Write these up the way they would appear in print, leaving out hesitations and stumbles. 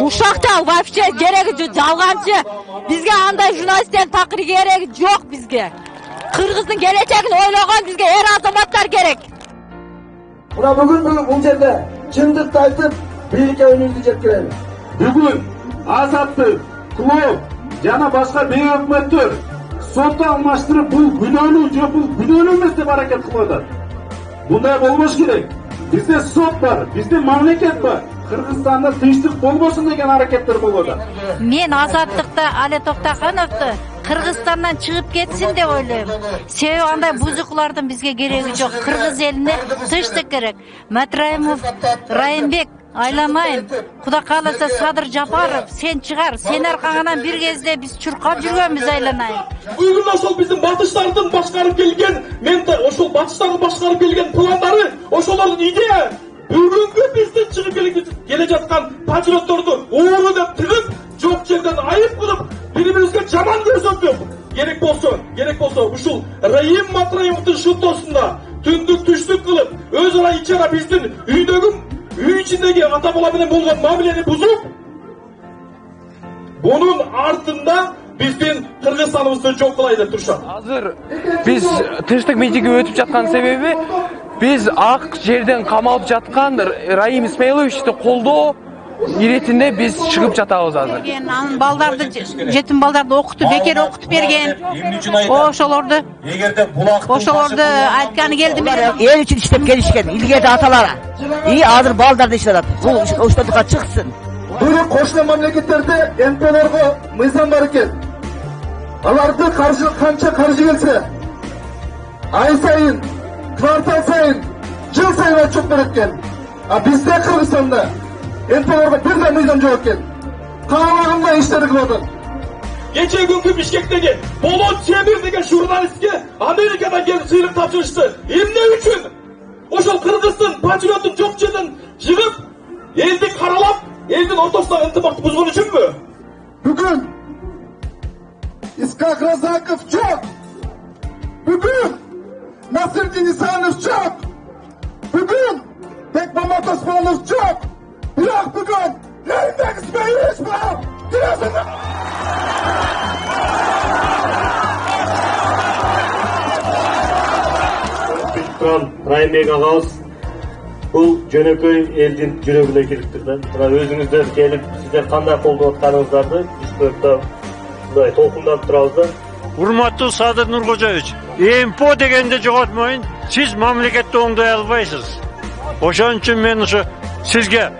Uşakta вообще gereği жалғанчы. Bizge андай jurnalistlerin takırı gereği yok bizge. Kırgız'ın geleceğini oylayan bizge her azamatlar gerek. Buna bugün bu yerde çındıkta aytıp birlikte önümüzü жеткиребиz. Bugün Azatlık, Klov, jana başka bir hükümetler sotto almashtırıp bu günahını yok, bu günahını emas deb hareket kılıyorlar. Bunday bolboş gerek. Bizde sot var, bizde mamlaket var. Kırgızstanda tinchlik bolbosun degen hareketler bolууда. Men Azаттыкта Ale Токтокановду Kırgızстандан çıkıp ketsin de oylayım. Себеби андай buzuklardan bizge gereği yok. Kırgız eline tinchlik gerek. Matraimov, Rayымбек aylamayın. Kuda kalasa Sadır Japarov sen çıkar. Sen arkandan bir kezde biz çurkap жүргөнбүз aylanayın. Uygurlar ошол биздин батыштардын башкарып келген, мен ошол батыштардын башкарып келген пландары, ошолордун идея бүгүнкү биздин чыгып келе жаткан патриотторду ууру деп тыгып, жок жерден айып кылып, бири-бирибизге жаман көрсөтүп, керек болсо ушул Райым Матраимовдун шутосунда түндүк түштүк кылып, өз ара ичара биздин үй içindeki ata bala менен болгон мамилени бузуп, bunun артында биздин Кыргызстаныбызды жок кылай деп турушат. Азыр биз тынчтык митинги өтүп жаткан себеби биз ак жерден камалып жаткан Райым Исмаиловичти колдоо иретинде биз чыгып жатабыз азыр. Анын балдарды, жетим балдарды окутуп, бекер окутуп берген. Ошолорду айтканы келди мен. El için işlep gelişken, ilgili atalara. İyi adır baldarda işler. Bu uçtadığa çıksın. Bugün koşulu memleketlerde NPO'larga mıysan var eкен. Alarda kança karşı gelse, ay sayın, kvartal sayın, yıl sayın çok var eкен. Bizde Kırgızstan'da NPO'larga bir de mıysan yok eкен. Kalağında işleri kıladı. Geçen günkü Bişkek'teki Bolot Çemir degen jurnalistke Amerika'dan gelip sıyırıp tapşırıştı. Ne üçün? Oşol Kırgızsın, patriotun çok çeden çıkıp, eldi karalap, eldin ortasına ıntımaktı buzgun üçün mü? Bugün İskak Razakov çok. Bugün Nasırdin İsanov çok. Bugün Bekmamat Osmanov çok. Bırak bugün Rayımбек İsmailович var. Diyorsunuz. Rayымбек ağabey бұл жөнөкөй элдин жүрөгүнө кирип турду. Өзүңүздөр келип, сиздер кандай колдоп атканыңыздарды мындай толкундап турабыз. Урматтуу Садыр Нуркожоевич, МПО дегенде жоготмойун, сиз мамлекетти оңдой албайсыз. Ошон үчүн мен ушу сизге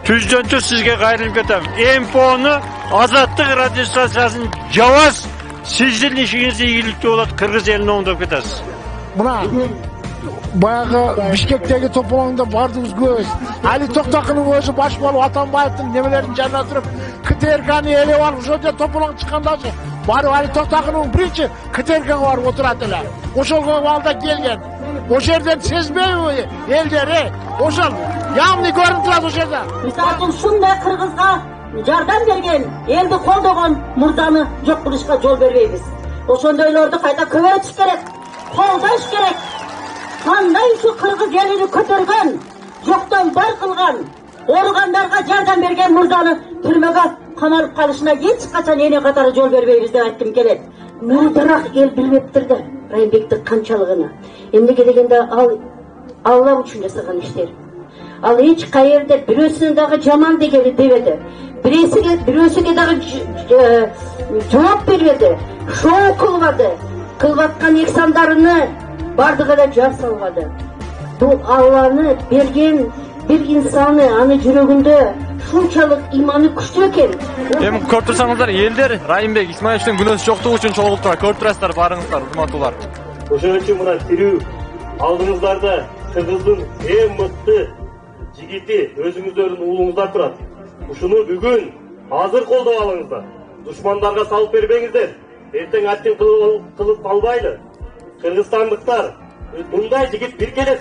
түздөн-түз сизге кайрылып кетем. МПОну Азаттык радиостанциясын жабас, сиздин ишиңиз ийгиликтүү болот, кыргыз элин оңдоп кетесиз. Мына баягы Бишкектеги тополоңдо бардыңыз көз. Ali Toktok'un өзү баш болуп Атамбаевдин немелерин жанына туруп, КТРКны элеп алып, ошол жерде тополоң чыккандачы барып Ali Toktok'ун биринчи КТРКга барып отурат эле. Ошол балда келген. Ошол жерден сезбейби элдери? Ошол явный көрүнүп турат ошол жерде. Мисалы үчүн ушундай Кыргызга жардам берген, элди колдогон мырзаны жок кылышка жол бербейбиз. Ошондойлорду кайта көбөйтүш керек, колдош керек. Кандай şu Kırgız elini көтөргөн, жоктон бар кылган, ооругандарга жардам берген мырзаны түрмөгө камалып калышына эч качан эне катары жол бербейбиз деп айткым келет. Мурдараак эл билбептир да Райымбектин канчалыгын. Эмнеге дегенде ал Алла үчүн жасаган иштер. Ал эч кайерде бирөөсүнө дагы жаман дегени дебеди. Бирөөсүгө дагы жооп бербеди. Шоу кылбады. Кылбаткан эксандарыны бардыгы да жар салбады. Бул Алланы берген bir insanı anı жүрөгүндө шунчалык иманы күчтүү экен. Эми көрүп турсаңыздар, элдер Райымбек Исмаиловичтин күнөөсү жоктугу үчүн чогулуп турат. Көрүп турасыздар барыңыздар, урматтуулар. Ошон үчүн мына тирүү алдыңыздарда Кыргыздын эң мыкты жигити өзүңүздөрдүн уулуңуздар турат. Ушуну бүгүн азыр колдоп алыңыздар. Душмандарга салып бербеңиздер. Эртең аттын кылып калбайлы. Кыргызстандыктар мындай жигит биркелет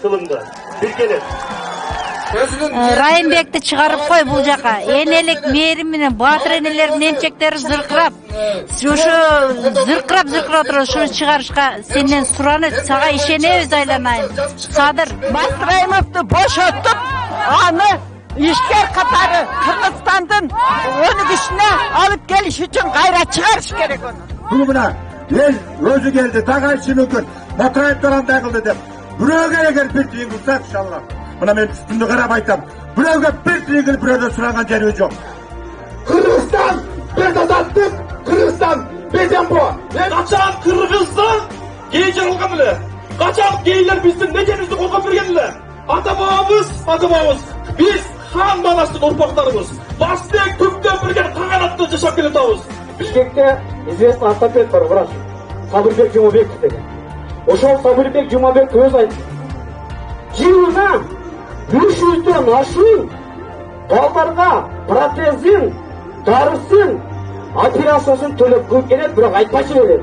кылымда. Биркелет. Райымбекти чыгарып кой бул жака. Энелик мээрим менен баатыр энелердин эмчектери зыркырап. Ушу зыркырап туруп ушуну чыгарышка сенден суранып, сага ишенебиз айланайын. Садыр Матраимовду бошотуп, аны ишкер катары Кыргызстанда başına alıp geliş için gayret çıkarış gerek onu. Bunu buna el özü geldi, takayışı mümkün. Motorayetleran takıldı dep. Buraya eğer bir tiyin kılsak inşallah. Buna ben üstünde karab aytam. Buraya bir tiyin kılıp buraya sıragan jeri yok. Kırgızstan biz azattık. Kırgızstan bizden bu. Kaçan Kırgızstan gey jarılgan bile. Kaçan geyler bizden necemizdi korkap bergenler. Ata-babamız. Biz Han Manastır urpaklarımız. Bastek tüpten birgen kağanatlı yaşap keletabız. Bişkekte известный ортопед бар, врач. Sabırbek Cumabekov деген. Ошол Sabırbek Cumabekov өз айтты. Жылына 300-дөн ашуун балдарга протезин, дарысын, операциясын төлөп келет, бирок айтпачу келет.